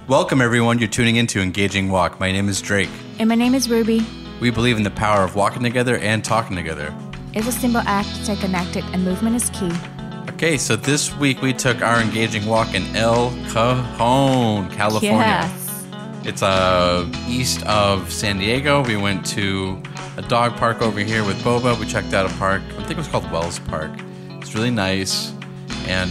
Welcome, everyone. You're tuning into Engaging Walk. My name is Drake. And my name is Rubie. We believe in the power of walking together and talking together. It's a simple act to stay connected, and movement is key. Okay, so this week we took our engaging walk in El Cajon, California. Yes. It's east of San Diego. We went to a dog park over here with Boba. We checked out a park. I think it was called Wells Park. It's really nice. And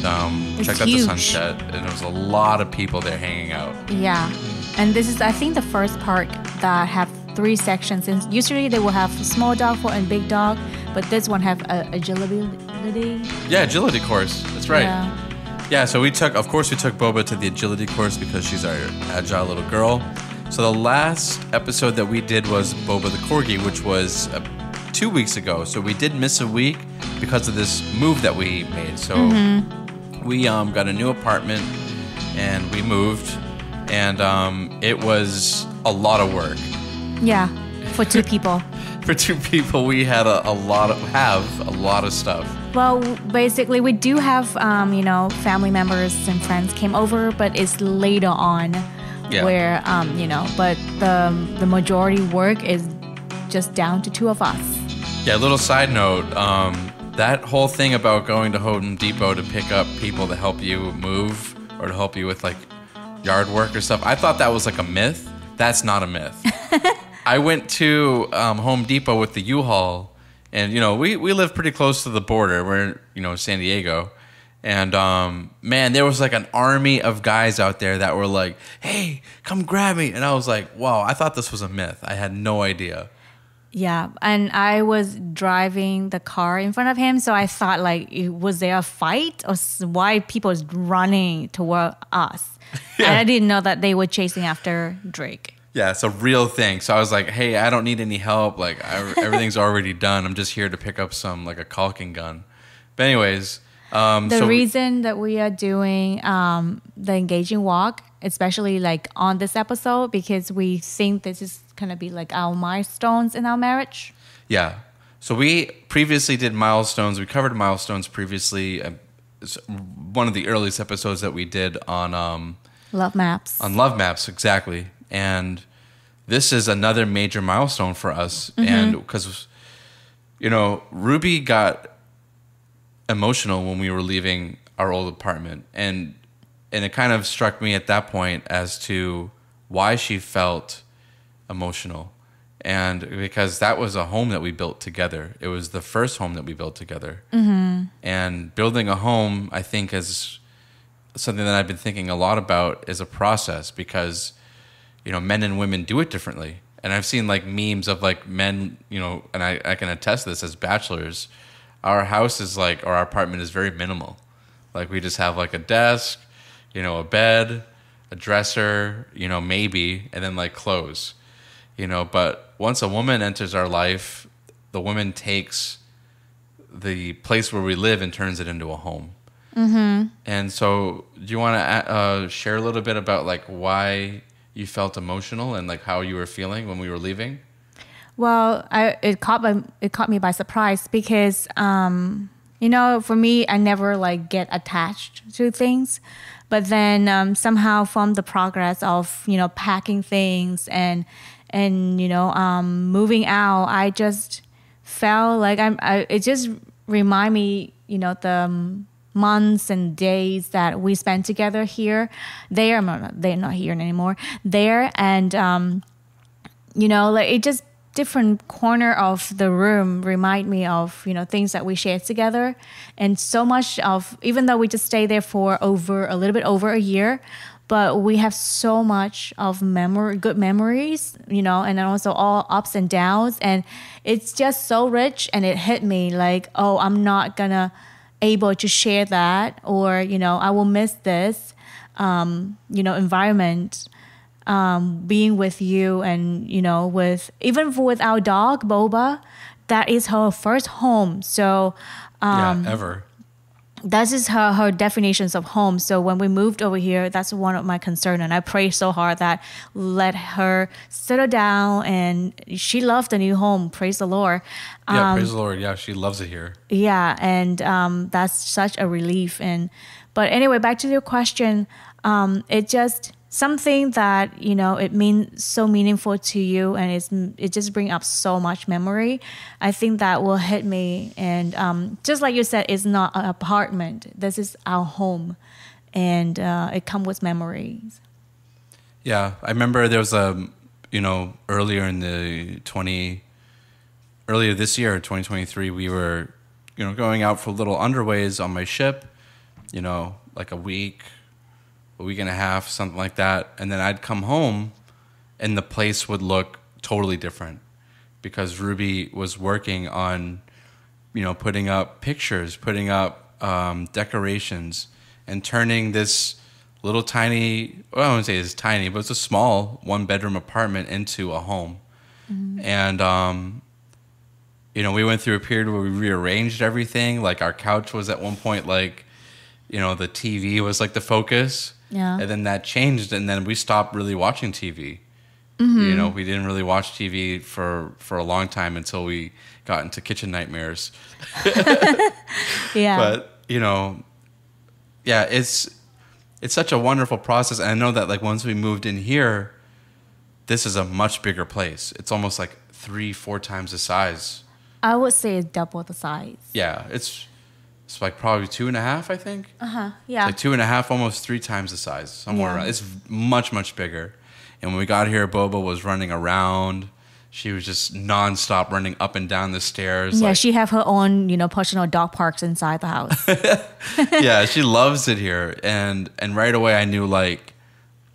checked out the sunset. And there was a lot of people there hanging out. Yeah. And this is, I think, the first park that have 3 sections. And usually they will have a small dog for and big dog. But this one have agility. Yeah, agility course. That's right. Yeah, so we took Boba to the agility course because she's our agile little girl. So the last episode that we did was Boba the Corgi, which was 2 weeks ago. So we did miss a week because of this move that we made. So we got a new apartment and we moved, and it was a lot of work. Yeah, for 2 people. For 2 people, we had a lot of stuff. Well, basically, we do have, family members and friends came over, but it's later on where, but the majority work is just down to 2 of us. Yeah, little side note, that whole thing about going to Home Depot to pick up people to help you move or to help you with like yard work or stuff, I thought that was like a myth. That's not a myth. I went to Home Depot with the U-Haul, and we live pretty close to the border. We're in San Diego, and man, there was like an army of guys out there that were like, "Hey, come grab me!" And I was like, "Wow, I thought this was a myth. I had no idea." Yeah, and I was driving the car in front of him, so I thought, like, was there a fight or why people was running toward us? Yeah. And I didn't know that they were chasing after Drake. Yeah, it's a real thing. So I was like, hey, I don't need any help. Like, everything's already done. I'm just here to pick up like a caulking gun. But anyways. The reason that we are doing the engaging walk, especially like on this episode, because we think this is going to be like our milestones in our marriage. Yeah. So we previously did milestones. We covered milestones previously. It's one of the earliest episodes that we did on... Love Maps. On Love Maps, exactly. And this is another major milestone for us. And because, Rubie got emotional when we were leaving our old apartment. And it kind of struck me at that point as to why she felt emotional. And because that was a home that we built together. It was the first home that we built together. And building a home, I think, is something that I've been thinking a lot about as a process, because men and women do it differently. And I've seen like memes of like men, and I can attest to this as bachelors. Our house is like, or our apartment is very minimal. Like we just have like a desk, a bed, a dresser, maybe, and then like clothes, But once a woman enters our life, the woman takes the place where we live and turns it into a home. And so do you want to share a little bit about like why you felt emotional and like how you were feeling when we were leaving? Well, it caught me by surprise because, for me, I never like get attached to things. But then somehow from the progress of, packing things and moving out, I just felt like it just remind me, the months and days that we spent together here. They're not here anymore. There and like it just different corner of the room remind me of things that we shared together, and so much of, even though we just stayed there for a little bit over a year, but we have so much of good memories, and then also all ups and downs, and it's just so rich. And it hit me like, oh, I'm not gonna able to share that, or I will miss this environment, being with you, and with our dog Boba, that is her first home. So ever. That is her definitions of home. So when we moved over here, that's one of my concerns. And I pray so hard that let her settle down. And she loved the new home. Praise the Lord. Yeah, praise the Lord. Yeah, she loves it here. Yeah, and that's such a relief. But anyway, back to your question. It just something that it means so meaningful to you, and it just brings up so much memory. I think that will hit me. And just like you said, it's not an apartment. This is our home, and it comes with memories. Yeah, I remember there was earlier this year, 2023, we were going out for little underways on my ship, like a week and a half, something like that. And then I'd come home and the place would look totally different because Rubie was working on, putting up pictures, putting up decorations, and turning this little tiny, well, I wouldn't say it's tiny, but it's a small 1-bedroom apartment into a home. Mm-hmm. And, we went through a period where we rearranged everything. Like our couch was at one point like, the TV was like the focus. Yeah. And then that changed, and then we stopped really watching TV. Mm-hmm. We didn't really watch TV for a long time until we got into kitchen nightmares. Yeah. But, yeah, it's such a wonderful process. And I know that like once we moved in here, this is a much bigger place. It's almost like 3-4 times the size. I would say it's double the size. Yeah, it's like probably 2.5, I think. Yeah. It's like 2.5, almost 3 times the size, somewhere around. It's much, much bigger. And when we got here, Boba was running around. She was just nonstop running up and down the stairs. Yeah, she have her own, personal dog parks inside the house. Yeah, she loves it here. And right away I knew like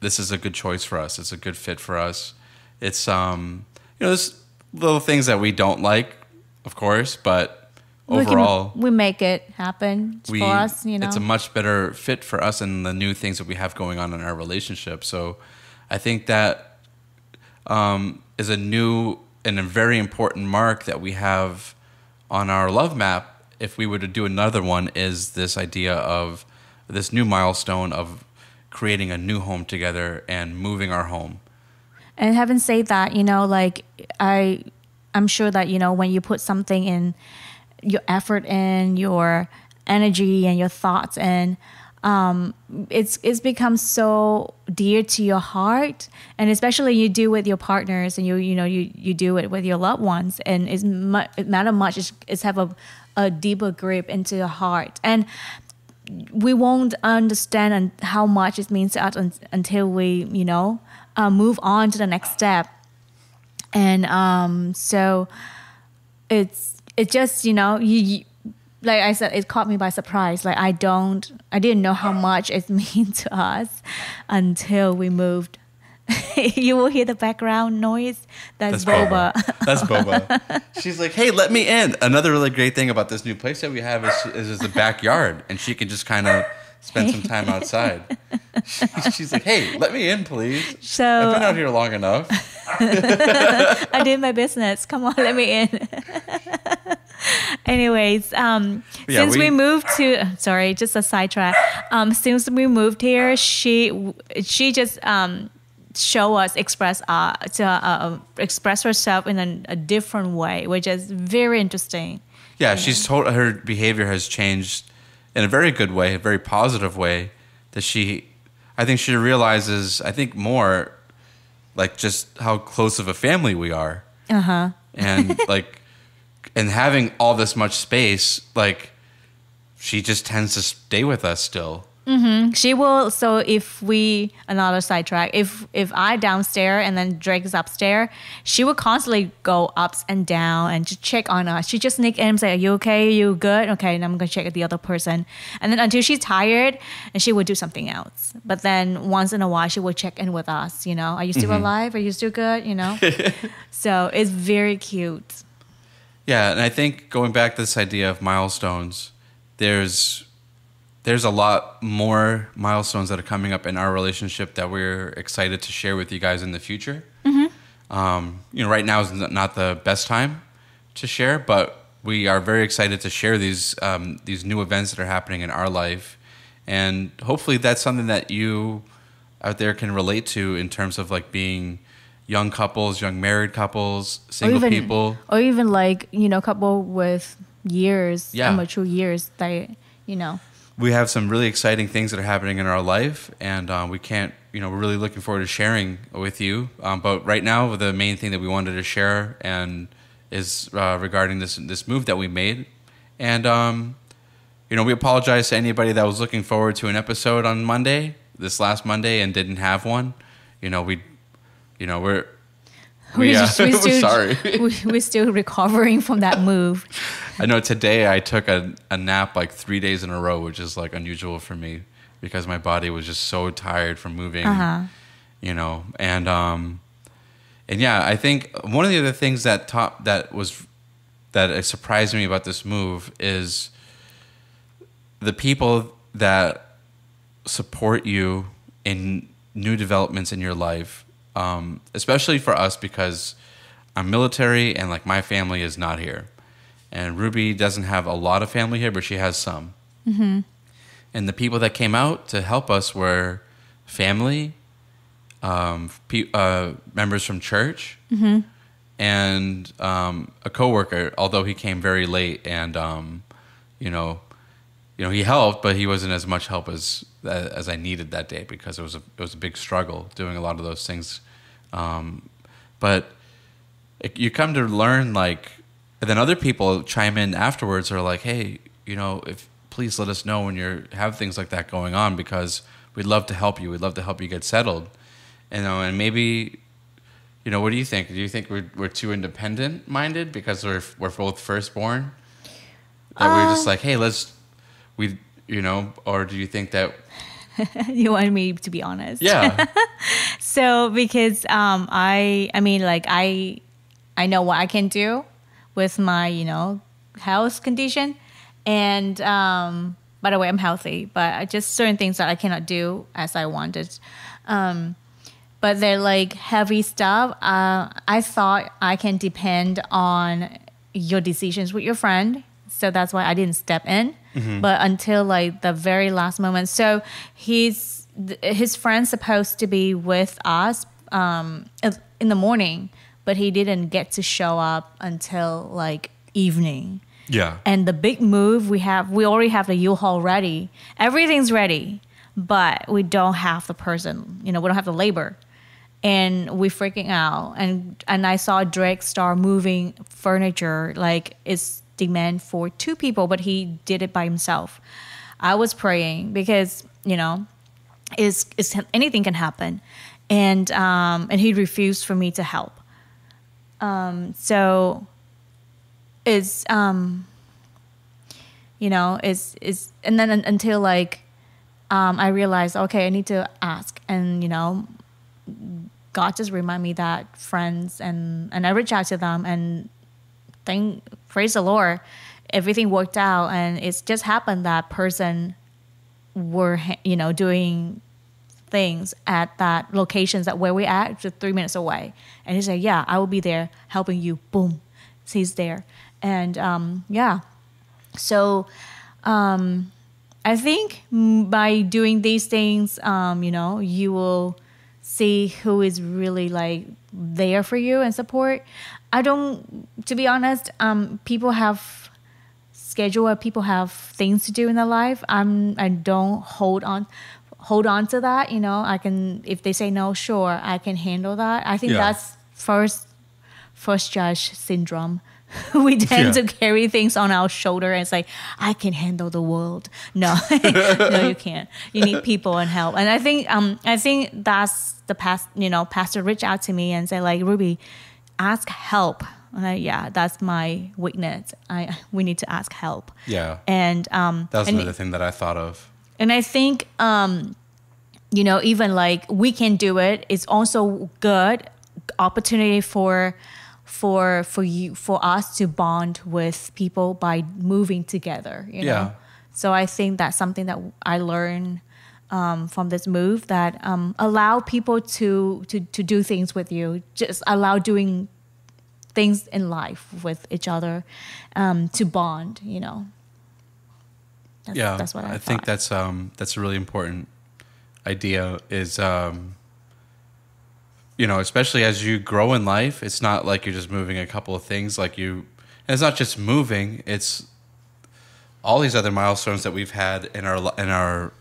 this is a good choice for us. It's a good fit for us. It's there's little things that we don't like, of course, but overall we make it happen for us, It's a much better fit for us and the new things that we have going on in our relationship. So I think that is a new and a very important mark that we have on our love map. If we were to do another one, is this idea of this new milestone of creating a new home together and moving our home. And having said that, like I'm sure that, when you put something in, your effort in, your energy and your thoughts in, it's become so dear to your heart, and especially you do with your partners, and you do it with your loved ones, and it matter much. It's have a deeper grip into your heart, and we won't understand how much it means to us until we move on to the next step. And so it's just you like I said, it caught me by surprise. Like I didn't know how much it means to us until we moved. You will hear the background noise. That's Boba. That's Boba. She's like, "Hey, let me in." Another really great thing about this new place that we have is the backyard, and she can just kind of spend some time outside. She's like, "Hey, let me in, please. So I've been out here long enough. I did my business. Come on, let me in." Anyways, since we moved to, sorry, just a sidetrack. Since we moved here, she just express herself in a different way, which is very interesting. Yeah, she's told her behavior has changed in a very good way, a very positive way. That I think she realizes, more, like just how close of a family we are. And like. And having all this much space, like, she just tends to stay with us still. Mm-hmm. She will. So another sidetrack, if I downstairs and then Drake is upstairs, she will constantly go ups and down and just check on us. She just sneak in and say, "Are you okay? Are you good? Okay, and I'm going to check the other person." And then until she's tired, and she will do something else. But then once in a while, she will check in with us, Are you still alive? Are you still good? So it's very cute. Yeah, and I think going back to this idea of milestones, there's a lot more milestones that are coming up in our relationship that we're excited to share with you guys in the future. Mm-hmm. Right now is not the best time to share, but we are very excited to share these new events that are happening in our life, and hopefully that's something that you out there can relate to in terms of like being young couples, young married couples, single people. Or even like, couple with years, mature years, we have some really exciting things that are happening in our life, and we can't, we're really looking forward to sharing with you. But right now, the main thing that we wanted to share and is regarding this move that we made, and we apologize to anybody that was looking forward to an episode on Monday, this last Monday, and didn't have one. We're sorry. We're still recovering from that move. I know today I took a nap like 3 days in a row, which is like unusual for me because my body was just so tired from moving, and yeah, I think one of the other things that surprised me about this move is the people that support you in new developments in your life, especially for us because I'm military and like my family is not here. And Rubie doesn't have a lot of family here, but she has some. Mm-hmm. And the people that came out to help us were family, members from church, mm-hmm. and a coworker. Although he came very late, and he helped, but he wasn't as much help as I needed that day because it was a big struggle doing a lot of those things. But you come to learn and then other people chime in afterwards are like, hey, please let us know when you have things like that going on because we'd love to help you. We'd love to help you get settled. And maybe, what do you think? Do you think we're too independent minded because we're both firstborn? That we're just like, hey, or do you think that you want me to be honest? Yeah. So because I know what I can do with my health condition, and by the way, I'm healthy, but just certain things that I cannot do as I wanted. But they're like heavy stuff. I thought I can depend on your decisions with your friend, so that's why I didn't step in. Mm-hmm. But until like the very last moment, so his friend's supposed to be with us in the morning, but he didn't get to show up until like evening. Yeah. And the big move we already have the U-Haul ready. Everything's ready, but we don't have the person. We don't have the labor. And we're freaking out. And I saw Drake start moving furniture like it's demand for 2 people, but he did it by himself. I was praying because, anything can happen. And he refused for me to help. So it's and then until like I realized, okay, I need to ask, and God just remind me that friends and I reach out to them, and praise the Lord, everything worked out, and it's just happened that person were doing things at that locations that where we at, just 3 minutes away, and he said, yeah, I will be there helping you. Boom, he's there. And so I think by doing these things, you will see who is really like there for you and support. To be honest, people have schedule, people have things to do in their life. I don't hold on to that. I can, if they say no, sure, I can handle that. I think that's first judge syndrome. We tend to carry things on our shoulder and say, I can handle the world. No, no, you can't. You need people and help. And I think that's the pastor reached out to me and said, like, Rubie, ask help. And that's my weakness. We need to ask help. Yeah. And that was another thing that I thought of. And I think even like we can do it. It's also good opportunity for us to bond with people by moving together. You know? So I think that's something that I learned from this move, that allow people to do things with you. Just allow doing things in life with each other to bond. That's what I thought. Think that's a really important idea. Is especially as you grow in life, it's not like you're just moving a couple of things. And it's not just moving; it's all these other milestones that we've had in our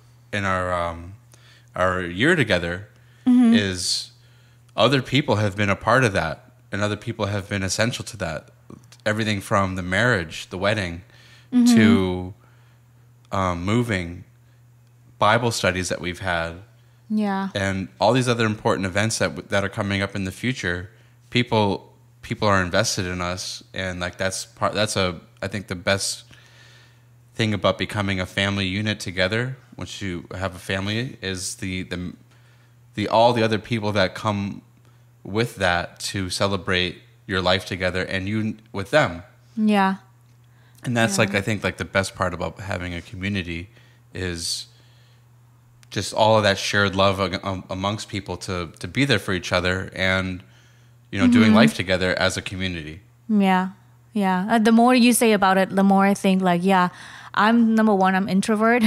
year together is other people have been a part of that, and other people have been essential to that. Everything from the marriage, the wedding, to moving, Bible studies that we've had, and all these other important events that are coming up in the future. People are invested in us, and like that's I think the best thing about becoming a family unit together. Once you have a family, is the all the other people that come with that to celebrate your life together, and you with them. Yeah. And that's like, I think like the best part about having a community is just all of that shared love amongst people to be there for each other, and doing life together as a community. Yeah. The more you say about it, the more I think like, I'm number one, I'm introvert.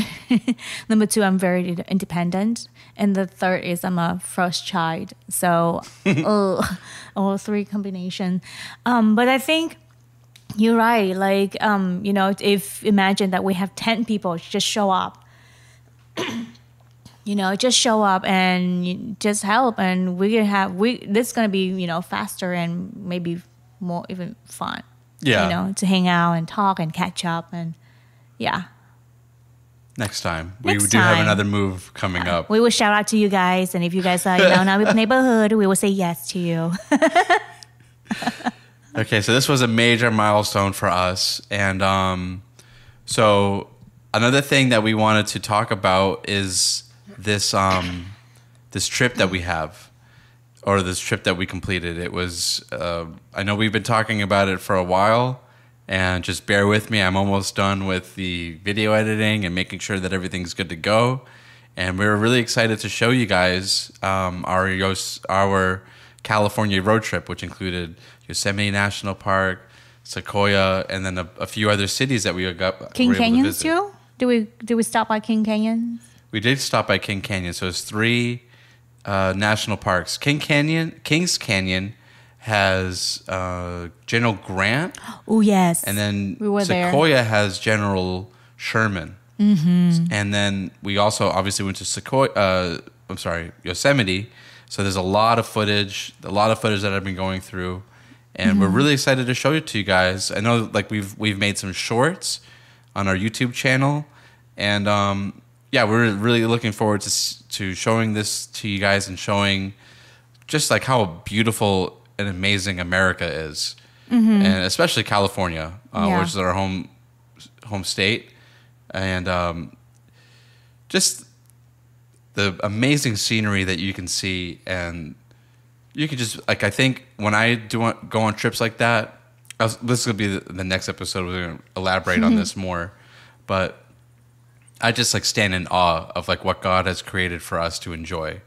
Number two, I'm very independent. And the third is I'm a first child. So all three combination. But I think you're right. Like, if imagine that we have 10 people just show up, just show up and just help. And this is going to be, faster and maybe more even fun. Yeah. To hang out and talk and catch up and Next time. We do have another move coming up. We will shout out to you guys, and if you guys are in our neighborhood, we will say yes to you. Okay, so this was a major milestone for us, and so another thing that we wanted to talk about is this this trip that we have, or this trip that we completed. It was I know we've been talking about it for a while. And just bear with me. I'm almost done with the video editing and making sure that everything's good to go. And we're really excited to show you guys our California road trip, which included Yosemite National Park, Sequoia, and then a few other cities that we got. King Canyons too? Did we stop by King Canyon? We did stop by King Canyon. So it's 3 national parks. Kings Canyon has General Grant. Oh, yes. And then Sequoia there. Has General Sherman. Mm-hmm. And then we also obviously went to Yosemite. So there's a lot of footage that I've been going through. And we're really excited to show it to you guys. I know like we've made some shorts on our YouTube channel. And we're really looking forward to showing this to you guys and showing just like how beautiful and amazing America is, and especially California, which is our home state, and just the amazing scenery that you can see, and you can just like I think when I go on trips like that, this will be the next episode. We're going to elaborate on this more, but I just like stand in awe of like what God has created for us to enjoy,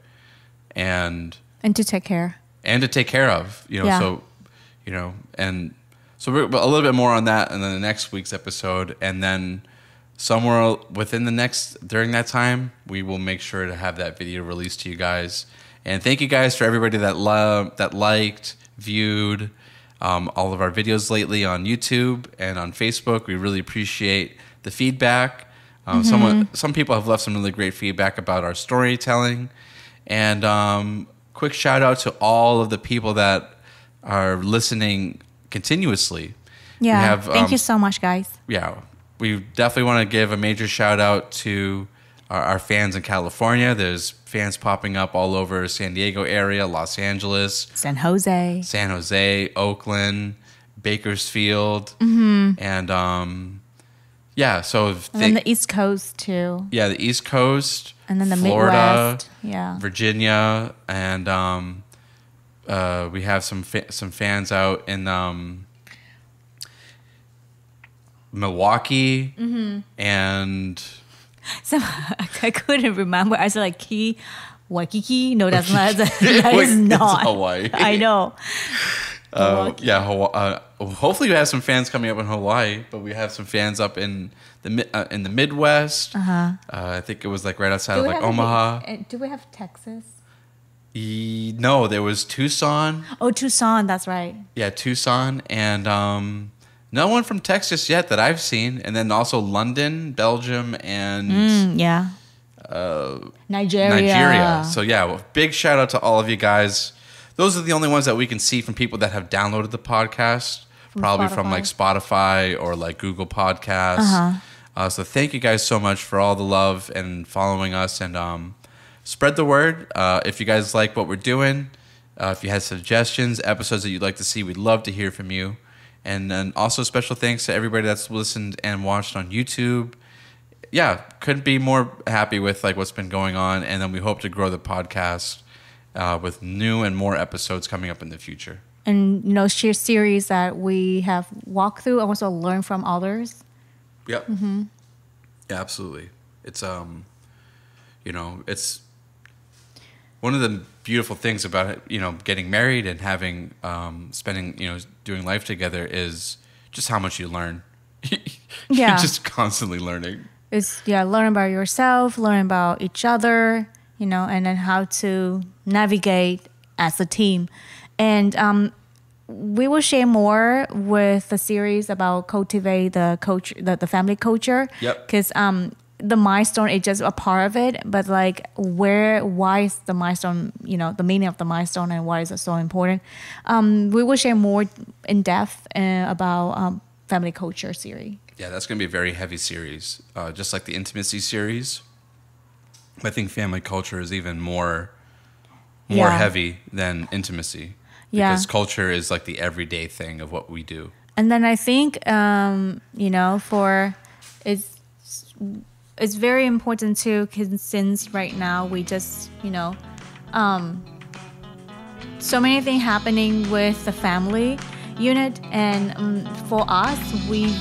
and to take care. And to take care of, so, and so we're a little bit more on that in the next week's episode. And then somewhere during that time, we will make sure to have that video released to you guys. And thank you guys for everybody that liked, viewed all of our videos lately on YouTube and on Facebook. We really appreciate the feedback. Some people have left some really great feedback about our storytelling. And, quick shout out to all of the people that are listening continuously. Yeah, thank you so much, guys. Yeah, we definitely want to give a major shout out to our fans in California. There's fans popping up all over San Diego area, Los Angeles, San Jose, Oakland, Bakersfield, and so then the East Coast too. Yeah, the East Coast. And then the Florida, Midwest, Virginia, and we have some fans out in Milwaukee, and so I couldn't remember. I said like Waikiki. No, that's not. That is not Hawaii. I know. Hopefully, we have some fans coming up in Hawaii, but we have some fans up in the Midwest. I think it was like right outside of like Omaha. Do we have Texas? No, there was Tucson. Oh, Tucson, that's right. Yeah, Tucson and No one from Texas yet that I've seen. And then also London, Belgium, and Nigeria. So yeah, well, big shout out to all of you guys. Those are the only ones that we can see from people that have downloaded the podcast, probably from like Spotify or like Google Podcasts. So thank you guys so much for all the love and following us, and spread the word. If you guys like what we're doing, if you had suggestions, episodes that you'd like to see, we'd love to hear from you. And then also special thanks to everybody that's listened and watched on YouTube. Yeah, couldn't be more happy with like what's been going on, and then we hope to grow the podcast with new and more episodes coming up in the future. And share series that we have walked through, also learn from others. Yep. Yeah, absolutely. It's it's one of the beautiful things about getting married and having spending doing life together is just how much you learn. You're just constantly learning. It's learn about yourself, learn about each other, and then how to navigate as a team. And we will share more with the series about cultivate the family culture. Yep. Because the milestone is just a part of it, but like why is the milestone, the meaning of the milestone and why is it so important? We will share more in depth about family culture series. Yeah, that's going to be a very heavy series, just like the intimacy series. I think family culture is even more heavy than intimacy. Because culture is like the everyday thing of what we do. And then I think, it's very important too, since right now we just, so many things happening with the family unit. And for us, we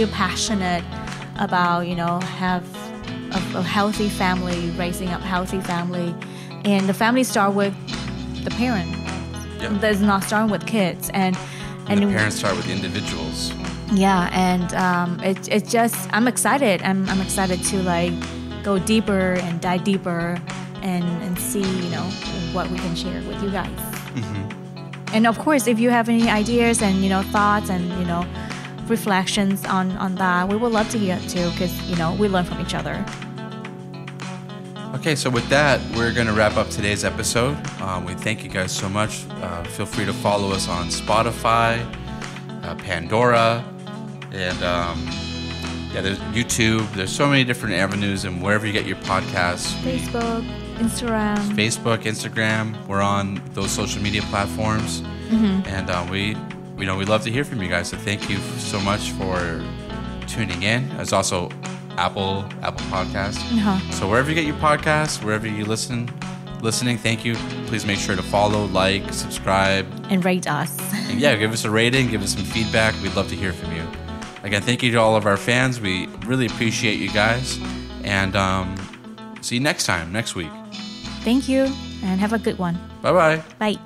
are passionate about, have a healthy family, raising up healthy family. And the family start with the parent. Yep. Does not start with kids, and the parents start with individuals. Yeah, and it's just I'm excited. I'm excited to like go deeper and dive deeper, and see what we can share with you guys. And of course, if you have any ideas and thoughts and reflections on that, we would love to hear it too, because we learn from each other. Okay, so with that, we're going to wrap up today's episode. We thank you guys so much. Feel free to follow us on Spotify, Pandora, and there's YouTube. There's so many different avenues, and wherever you get your podcasts. Facebook, Instagram. We're on those social media platforms. And we love to hear from you guys. So thank you so much for tuning in. There's also Apple Podcasts. So wherever you get your podcasts, wherever you listening, thank you. Please make sure to follow, like, subscribe, and rate us. And give us a rating, give us some feedback. We'd love to hear from you. Again, thank you to all of our fans. We really appreciate you guys, and see you next week. Thank you, and have a good one. Bye-bye. Bye.